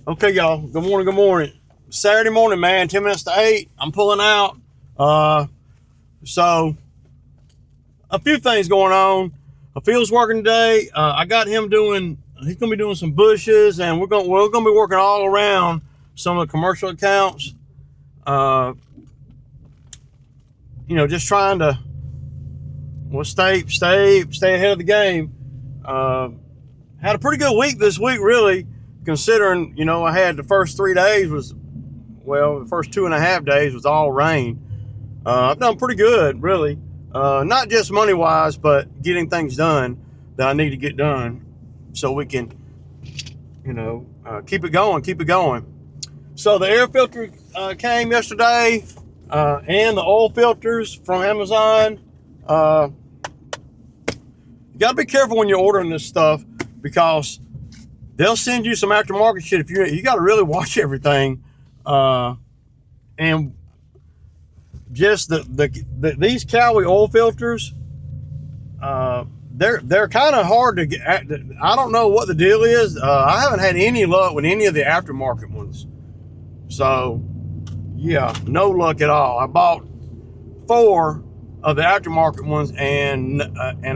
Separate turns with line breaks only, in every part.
Okay, y'all. Good morning. Good morning. Saturday morning, man. 10 minutes to 8. I'm pulling out. So a few things going on. A field's working today. I got him doing. He's gonna be doing some bushes, and we're gonna be working all around some of the commercial accounts. Just trying to stay ahead of the game. Had a pretty good week this week, really, considering I had the first 3 days the first 2.5 days was all rain. I've done pretty good, really. Not just money wise, but getting things done that I need to get done, so we can, keep it going. So the air filter came yesterday, and the oil filters from Amazon. You got to be careful when you're ordering this stuff, because they'll send you some aftermarket shit. If you got to really watch everything, and just these Cali oil filters, they're kind of hard to get. I don't know what the deal is. I haven't had any luck with any of the aftermarket ones. So yeah, no luck at all. I bought 4 of the aftermarket ones, and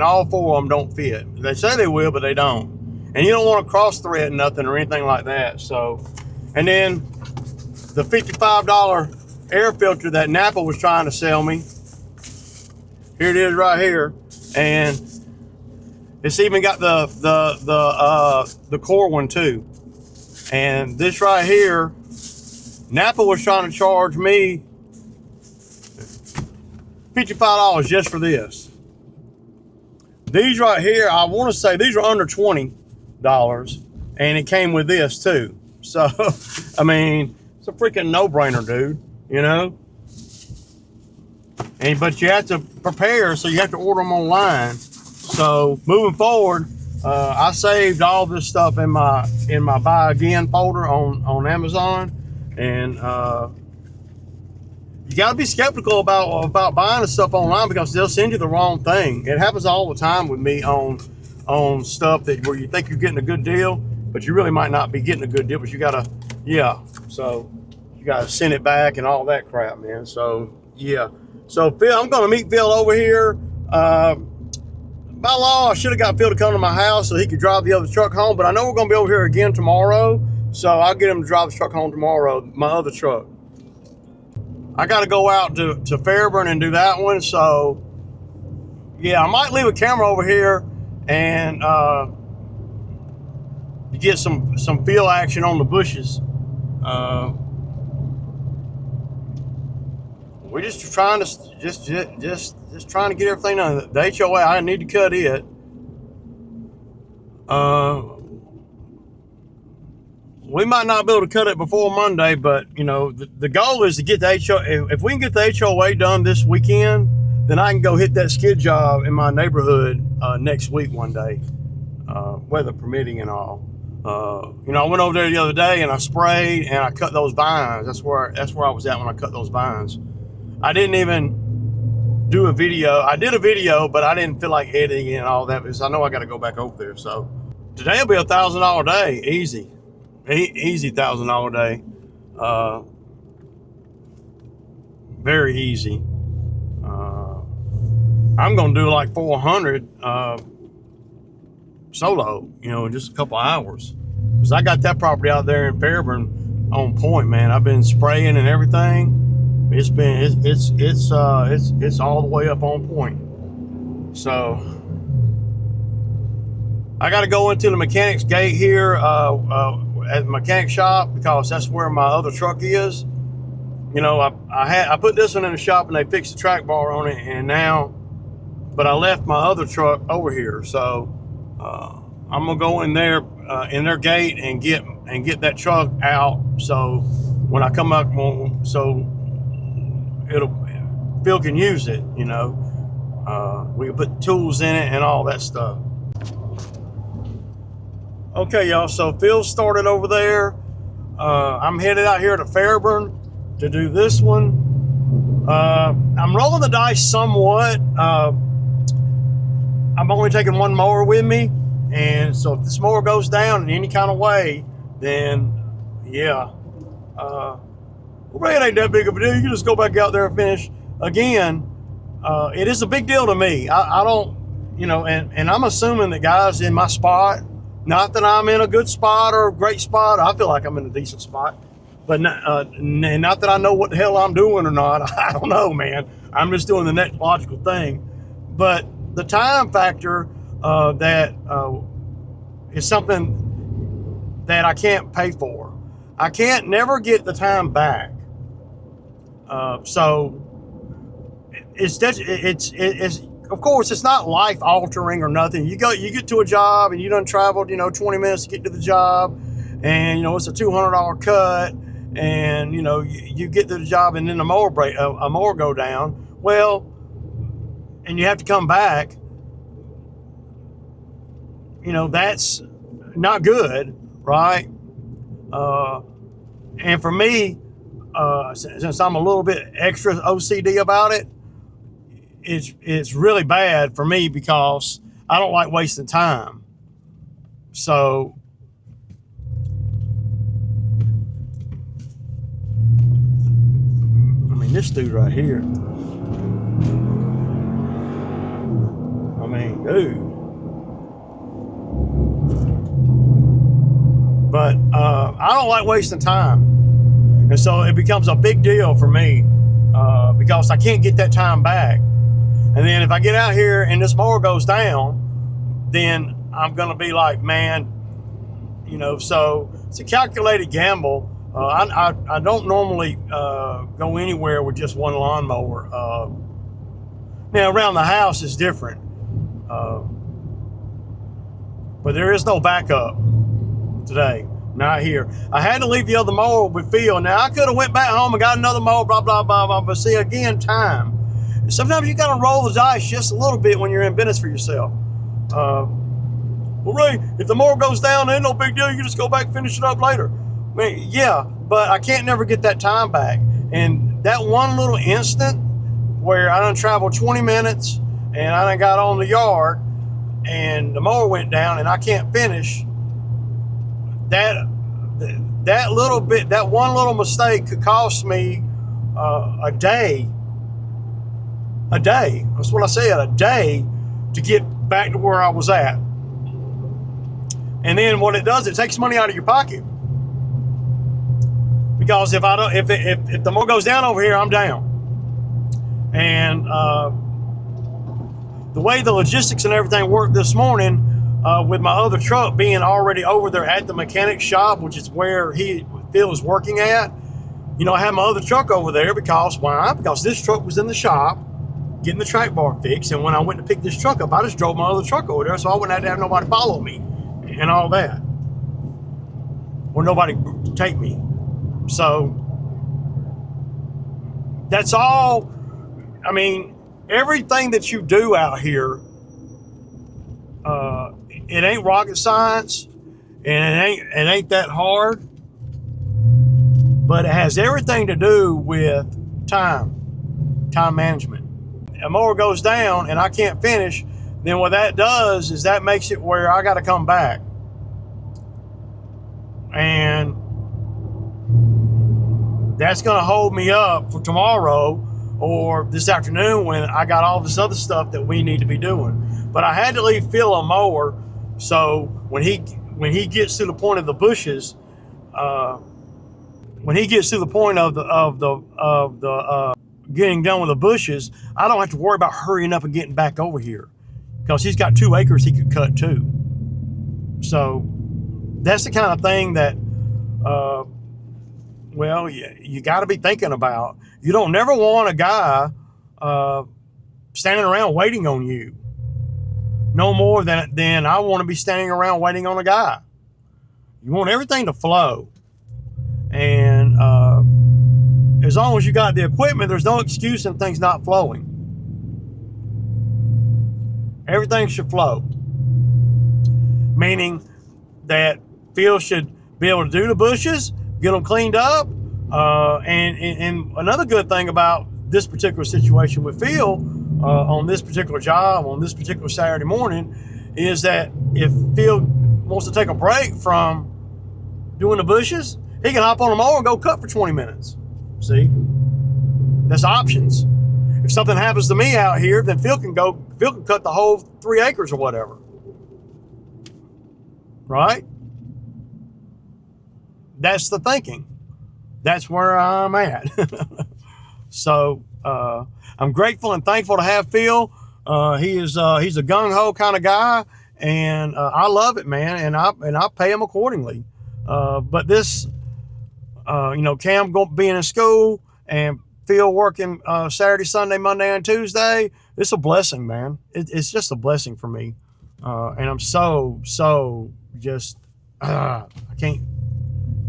all 4 of them don't fit. They say they will, but they don't. And you don't want to cross thread nothing or anything like that. So, and then the $55 air filter that Napa was trying to sell me, here it is right here, and it's even got the core one too. And this right here, Napa was trying to charge me $55 just for this. These right here, I want to say these are under $20, and it came with this too. So, I mean, it's a freaking no-brainer, dude. But you have to prepare, so you have to order them online. So moving forward, I saved all this stuff in my buy again folder on Amazon, and you got to be skeptical about buying the stuff online, because they'll send you the wrong thing. It happens all the time with me on stuff where you think you're getting a good deal, but you really might not be getting a good deal. But you gotta, so you gotta send it back and all that crap, man. So yeah. So Phil, I'm gonna meet Phil over here. By law, I should have got Phil to come to my house so he could drive the other truck home, but I know we're gonna be over here again tomorrow, so I'll get him to drive the truck home tomorrow, my other truck. I got to go out to Fairburn and do that one. So yeah, I might leave a camera over here and get some field action on the bushes. We're just trying to just trying to get everything done. The HOA, I need to cut it. We might not be able to cut it before Monday, but the goal is to get the HOA. If we can get the HOA done this weekend, then I can go hit that skid job in my neighborhood next week one day, weather permitting and all. I went over there the other day and I sprayed and I cut those vines. That's where I was at when I cut those vines. I didn't even do a video. I did a video, but I didn't feel like editing it and all that, because I know I got to go back over there. So today will be a $1,000 day, easy $1,000 day, very easy. I'm gonna do like 400 solo, in just a couple hours, because I got that property out there in Fairburn on point, man. I've been spraying and everything. It's all the way up on point. So I got to go into the mechanic's gate here at the mechanic shop, because that's where my other truck is. I put this one in the shop and they fixed the track bar on it, but I left my other truck over here. So I'm gonna go in there in their gate and get that truck out. So when I come up, so Phil can use it. We can put tools in it and all that stuff. Okay, y'all, so Phil started over there. I'm headed out here to Fairburn to do this one. I'm rolling the dice somewhat. I'm only taking one mower with me, and so if this mower goes down in any kind of way, then yeah. Well, it ain't that big of a deal. You can just go back out there and finish. Again, it is a big deal to me. I don't, you know, and I'm assuming that guys in my spot, not that I'm in a good spot or a great spot. I feel like I'm in a decent spot, but not that I know what the hell I'm doing or not. I don't know, man. I'm just doing the next logical thing. But the time factor that is something that I can't pay for. I can't never get the time back. So it's of course it's not life altering or nothing. You get to a job and you done traveled 20 minutes to get to the job, and it's a $200 cut, and you get to the job and then a mower go down. Well, and you have to come back. That's not good, right? And for me, since I'm a little bit extra OCD about it, it's really bad for me because I don't like wasting time. So I mean, this dude right here, I mean, dude. But I don't like wasting time. And so it becomes a big deal for me because I can't get that time back. And then if I get out here and this mower goes down, then I'm going to be like, man, so it's a calculated gamble. I don't normally go anywhere with just one lawnmower. Now, around the house is different. But there is no backup today. Not here. I had to leave the other mower with Phil. Now, I could have went back home and got another mower, blah, blah, blah, blah. But see, again, time. Sometimes you got to roll the dice just a little bit when you're in business for yourself. Well, Ray, if the mower goes down, ain't no big deal. You can just go back and finish it up later. I mean, yeah, but I can't never get that time back. And that one little instant where I done traveled 20 minutes and I done got on the yard and the mower went down and I can't finish, that little bit, that one little mistake could cost me a day. That's what I said, a day to get back to where I was at. And then what it does, it takes money out of your pocket. Because if the mower goes down over here, I'm down. And the way the logistics and everything worked this morning, with my other truck being already over there at the mechanic shop, which is where Phil is working at. I had my other truck over there because why? Because this truck was in the shop getting the track bar fixed, and when I went to pick this truck up, I just drove my other truck over there, so I wouldn't have to have nobody follow me and all that, or nobody take me. So that's all. I mean, everything that you do out here, it ain't rocket science, and it ain't that hard, but it has everything to do with time management. A mower goes down and I can't finish, then what that does is that makes it where I got to come back. And that's going to hold me up for tomorrow or this afternoon when I got all this other stuff that we need to be doing. But I had to leave Phil a mower, so when he gets to the point of the bushes, when he gets to the point of the getting done with the bushes, I don't have to worry about hurrying up and getting back over here because he's got 2 acres he could cut too. So that's the kind of thing that, well, you got to be thinking about. You don't never want a guy standing around waiting on you. No more than I want to be standing around waiting on a guy. You want everything to flow. And as long as you got the equipment, there's no excuse in things not flowing. Everything should flow. Meaning that Phil should be able to do the bushes, get them cleaned up. And another good thing about this particular situation with Phil on this particular job, on this particular Saturday morning, is that if Phil wants to take a break from doing the bushes He can hop on the mower and go cut for 20 minutes. See? That's options. If something happens to me out here, then Phil can cut the whole 3 acres or whatever. Right? That's the thinking. That's where I'm at. So I'm grateful and thankful to have Phil. He's a gung-ho kind of guy, and I love it, man. And I pay him accordingly. But this, Cam being in school and Phil working Saturday, Sunday, Monday, and Tuesday, it's a blessing, man. It's just a blessing for me, and I'm so just I can't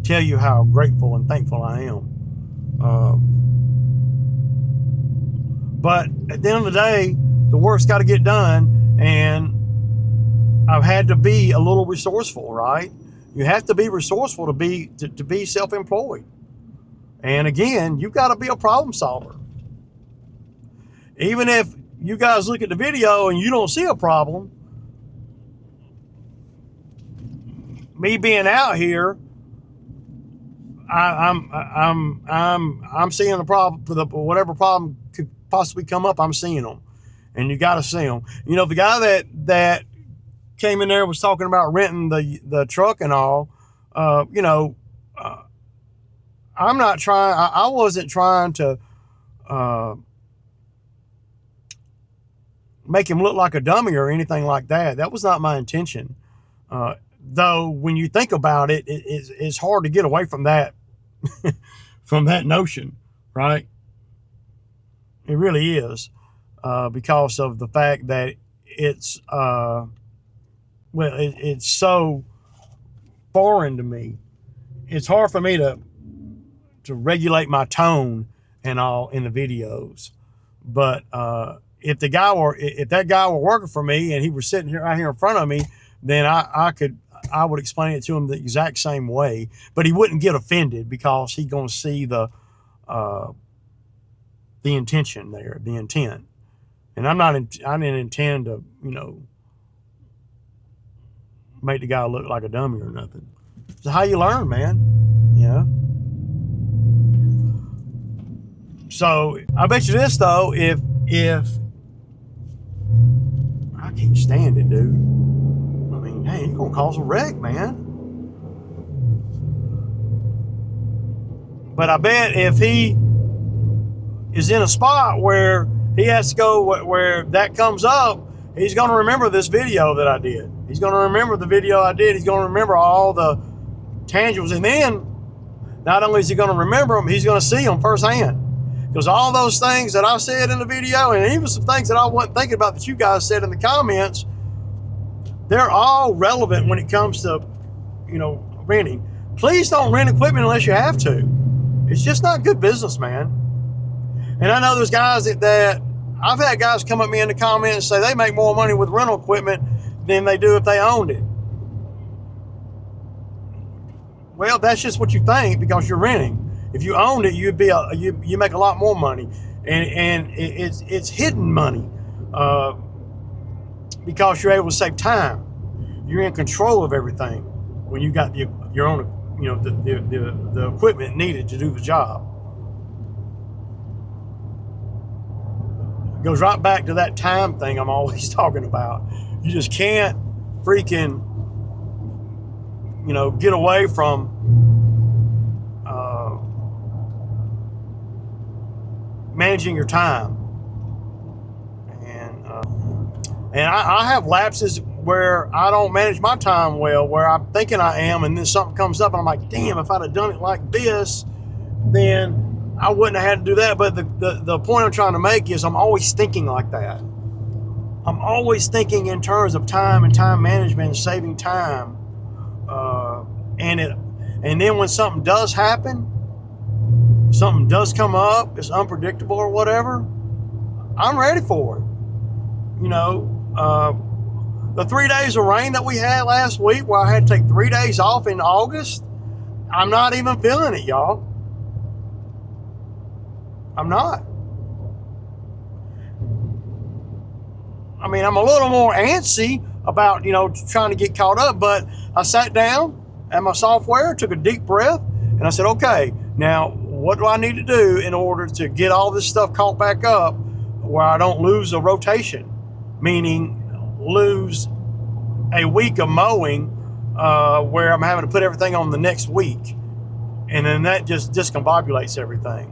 tell you how grateful and thankful I am. But at the end of the day, the work's got to get done, and I've had to be a little resourceful, right? You have to be resourceful to be self-employed. And again, you've got to be a problem solver. Even if you guys look at the video and you don't see a problem, me being out here, I'm seeing the problem for whatever problem could possibly come up. I'm seeing them, and you got to see them. The guy that came in there was talking about renting the truck and all. I'm not trying. I wasn't trying to make him look like a dummy or anything like that. That was not my intention. Though when you think about it, it's hard to get away from that, from that notion, right? It really is, because of the fact that it's it's so foreign to me. It's hard for me to regulate my tone and all in the videos. But if that guy were working for me and he was sitting right here in front of me, then I would explain it to him the exact same way. But he wouldn't get offended because he's going to see the intention there, the intent. And I didn't intend to, make the guy look like a dummy or nothing. It's how you learn, man. So I bet you this though, if I can't stand it, dude. I mean, hey, you're gonna cause a wreck, man. But I bet if he is in a spot where he has to go where that comes up, he's gonna remember this video that I did. He's gonna remember the video I did. He's gonna remember all the tangibles, and then not only is he gonna remember them, he's gonna see them firsthand. Because all those things that I said in the video, and even some things that I wasn't thinking about that you guys said in the comments, they're all relevant when it comes to, renting. Please don't rent equipment unless you have to. It's just not good business, man. And I know there's guys that I've had guys come at me in the comments and say they make more money with rental equipment than they do if they owned it. Well, that's just what you think because you're renting. If you owned it, you make a lot more money, and it's hidden money because you're able to save time. You're in control of everything when you got your own, the equipment needed to do the job. It goes right back to that time thing I'm always talking about. You just can't freaking, get away from managing your time. And I have lapses where I don't manage my time well, where I'm thinking I am, and then something comes up and I'm like, damn, if I'd have done it like this, then I wouldn't have had to do that. But the point I'm trying to make is I'm always thinking like that. I'm always thinking in terms of time and time management and saving time. And then when something does happen, something does come up, it's unpredictable or whatever, I'm ready for it. The 3 days of rain that we had last week, where I had to take 3 days off in August, I'm not even feeling it, y'all. I'm not. I mean, I'm a little more antsy about, trying to get caught up, but I sat down at my software, took a deep breath, and And I said, okay, now what do I need to do in order to get all this stuff caught back up where I don't lose a rotation, meaning lose a week of mowing where I'm having to put everything on the next week. And then that just discombobulates everything.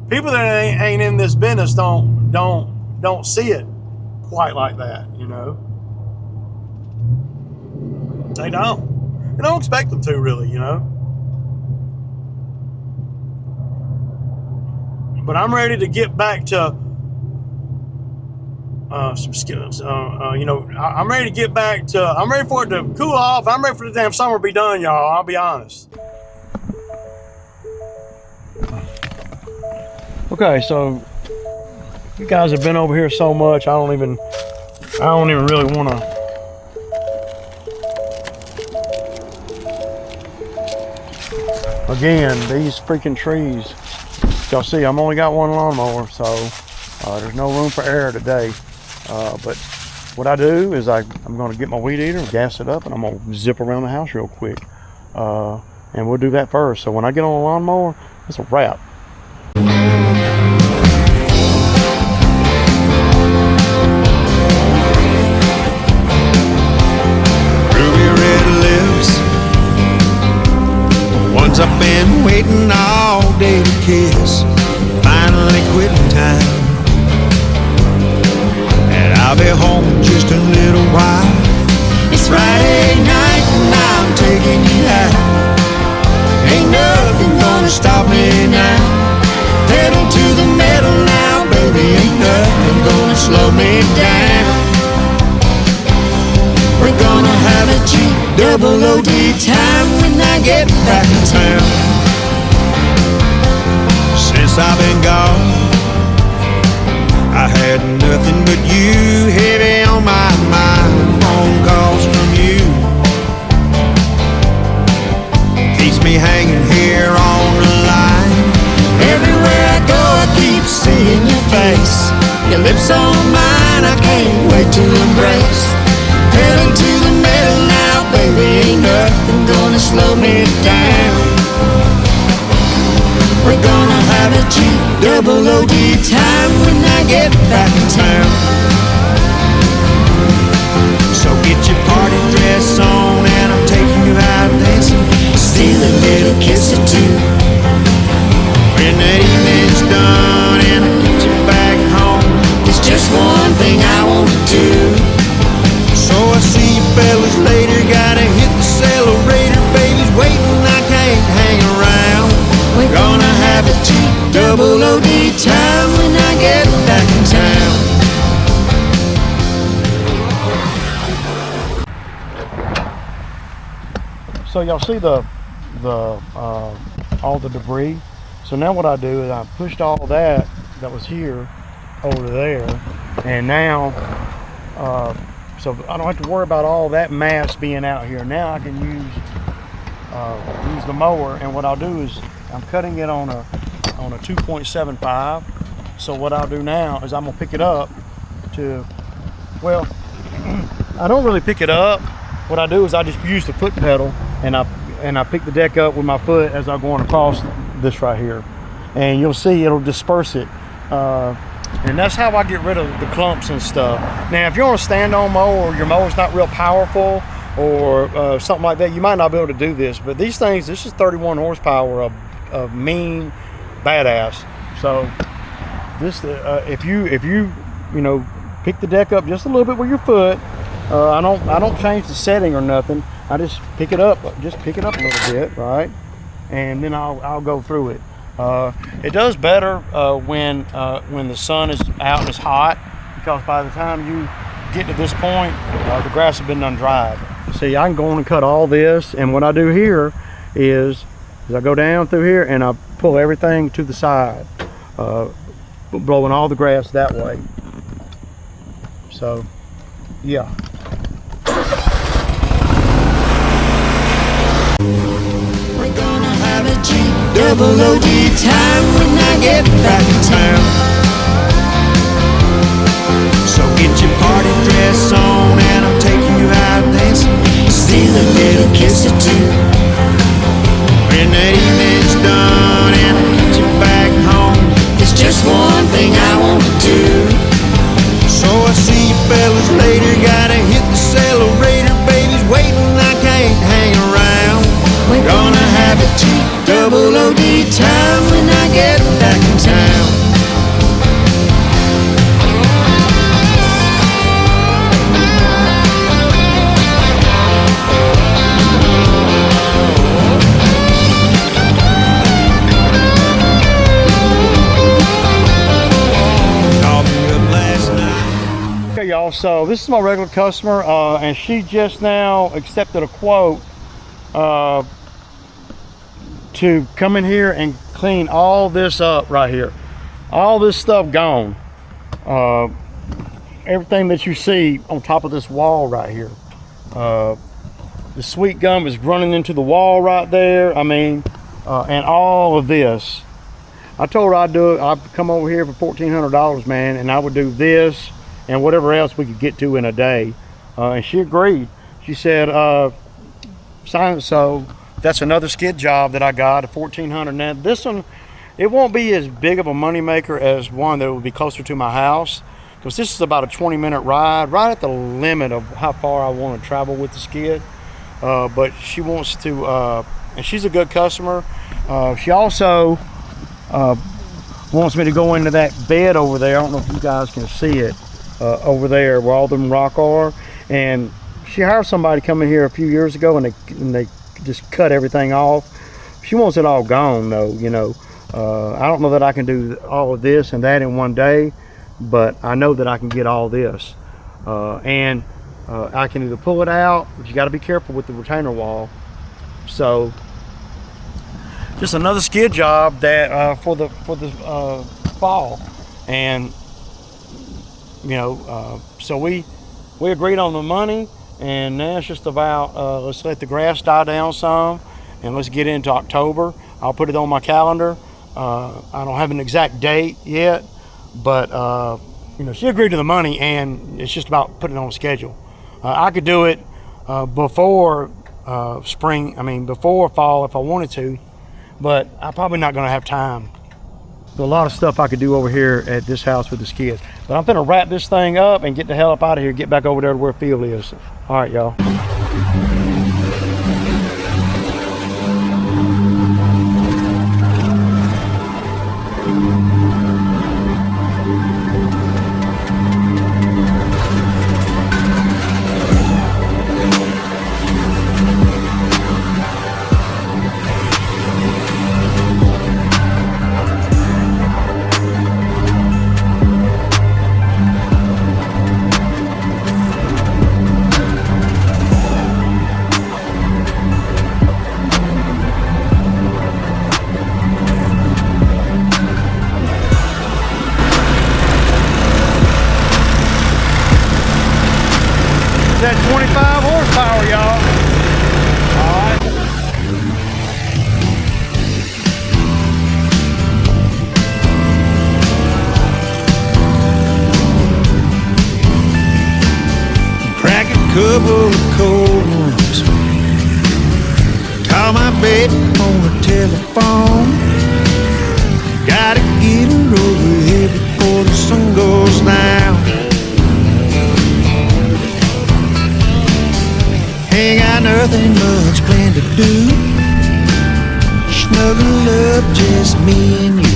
People that ain't in this business don't see it quite like that, you know. They don't. You don't expect them to, really, you know. But I'm ready to get back to some skills. You know, I'm ready to get back to. I'm ready for it to cool off. I'm ready for the damn summer to be done, y'all. I'll be honest. Okay, so you guys have been over here so much. I don't even really want to. Again, these freaking trees. Y'all see, I'm only got one lawnmower, so there's no room for error today. But what I do is I'm going to get my weed eater, gas it up, and I'm going to zip around the house real quick. And we'll do that first. So when I get on the lawnmower, it's a wrap.
Ruby red lips, ones I've been waiting all day to kiss, finally quitting time. And I'll be home in just a little while. It's Friday night and I'm taking you out. Ain't nothing gonna stop me now. Pedal to the metal now, baby. Ain't nothing gonna slow me down. We're gonna have a G-double-O-D time when I get back in town. Since I've been gone, I had nothing but you heavy on my mind. Phone calls from you keeps me hanging here on the line. Everywhere I go, I keep seeing your face. Your lips on mine, I can't wait to embrace. Pedal to the metal now, baby. Ain't nothing gonna slow me down. We're gonna have a G-double-O-D time when I get back in town. So get your party dress on and I'll take you out dancing. Steal a little kiss or two. When that evening's done and I get you back home, there's just one thing I want to do. So I see you fellas later, gotta hit the accelerator. Baby's waiting, I can't hang around. We're gonna have a G-double-O-D time when I get back in town.
So y'all see the all the debris. So now what I do is I pushed all that was here over there, and now so I don't have to worry about all that mass being out here. Now I can use the mower, and what I'll do is I'm cutting it on a 2.75. So what I'll do now is I'm gonna pick it up to, well, I don't really pick it up. What I do is I just use the foot pedal and I pick the deck up with my foot as I'm going across this right here, and you'll see it'll disperse it. And that's how I get rid of the clumps and stuff. Now, if you're on a stand-on mower or your mower's not real powerful or something like that, you might not be able to do this. But these things, this is 31 horsepower of mean badass. So this, if you know, pick the deck up just a little bit with your foot. I don't change the setting or nothing. I just pick it up a little bit, right? And then I'll go through it. It does better when the sun is out and it's hot, because by the time you get to this point, the grass has been undried. See, I can go on and cut all this, and what I do here is I go down through here and I pull everything to the side, blowing all the grass that way. So, yeah.
We're gonna have a G-double-O-D time when I get back in town. So get your party dress on and I'll take you out dancing. Steal a little kiss or two. Gonna have to take double OD time when I get back in town.
Okay, y'all, so this is my regular customer, and she just now accepted a quote to come in here and clean all this up right here. All this stuff gone. Everything that you see on top of this wall right here. The sweet gum is running into the wall right there. I mean, and all of this. I told her I'd do it. I'd come over here for $1,400, man, and I would do this and whatever else we could get to in a day. And she agreed. She said, sign it. So that's another skid job that I got at $1,400. Now this one, it won't be as big of a money maker as one that would be closer to my house, because this is about a 20-minute ride, right at the limit of how far I want to travel with the skid. But she wants to, and she's a good customer. She also wants me to go into that bed over there. I don't know if you guys can see it, over there where all them rock are. And she hired somebody come in here a few years ago, and they just cut everything off. She wants it all gone though, you know. I don't know that I can do all of this and that in one day, but I know that I can get all this. And I can either pull it out, but you got to be careful with the retainer wall. So just another skid job that for the fall. And you know, so we agreed on the money, and now it's just about let's let the grass die down some, and let's get into October. I'll put it on my calendar. I don't have an exact date yet, but you know, she agreed to the money, and it's just about putting it on schedule. I could do it before spring, before fall if I wanted to, but I'm probably not going to have time. There's a lot of stuff I could do over here at this house with the skids. But I'm gonna wrap this thing up and get the hell up out of here, get back over there to where Phil is. All right, y'all. That 25 horsepower, y'all. All right.
Crack a couple of cold ones. Call my baby on the telephone. Gotta get her over here before the sun goes down. Ain't got nothing much planned to do. Snuggle up, just me and you.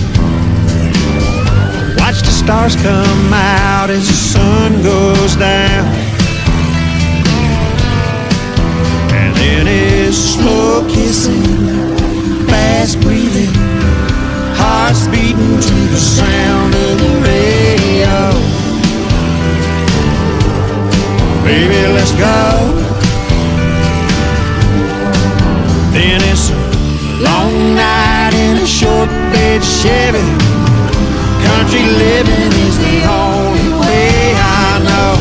Watch the stars come out as the sun goes down. And then it's slow kissing, fast breathing, hearts beating to the sound of the radio. Baby, let's go. Then it's a long night in a short bed Chevy. Country living is the only way I know.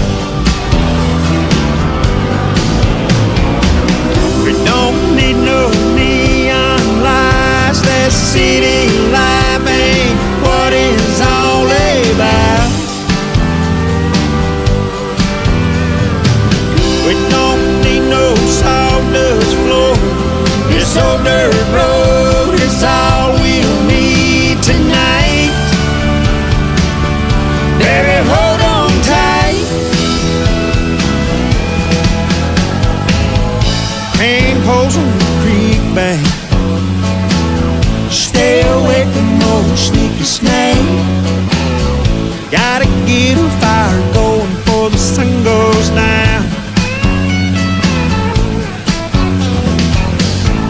We don't need no neon lights. That city life ain't what it's all about. We don't need no sawdust floor. This old dirt road is all we'll need tonight. Baby, hold on tight. Cane poles on the creek bank, dismay. Gotta get a fire going before the sun goes down.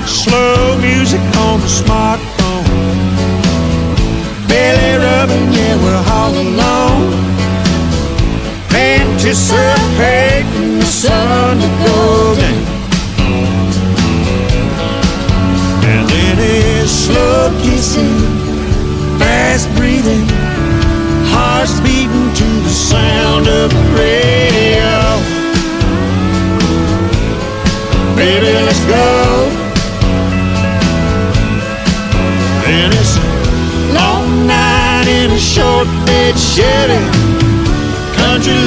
Slow music on the smartphone, belly rubbing, yeah, we're all alone. Anticipating the sun to go down. And then it's slow kissing, fast breathing, hearts beating to the sound of the radio. Baby, let's go. And it's a long night in a short bed Chevy, country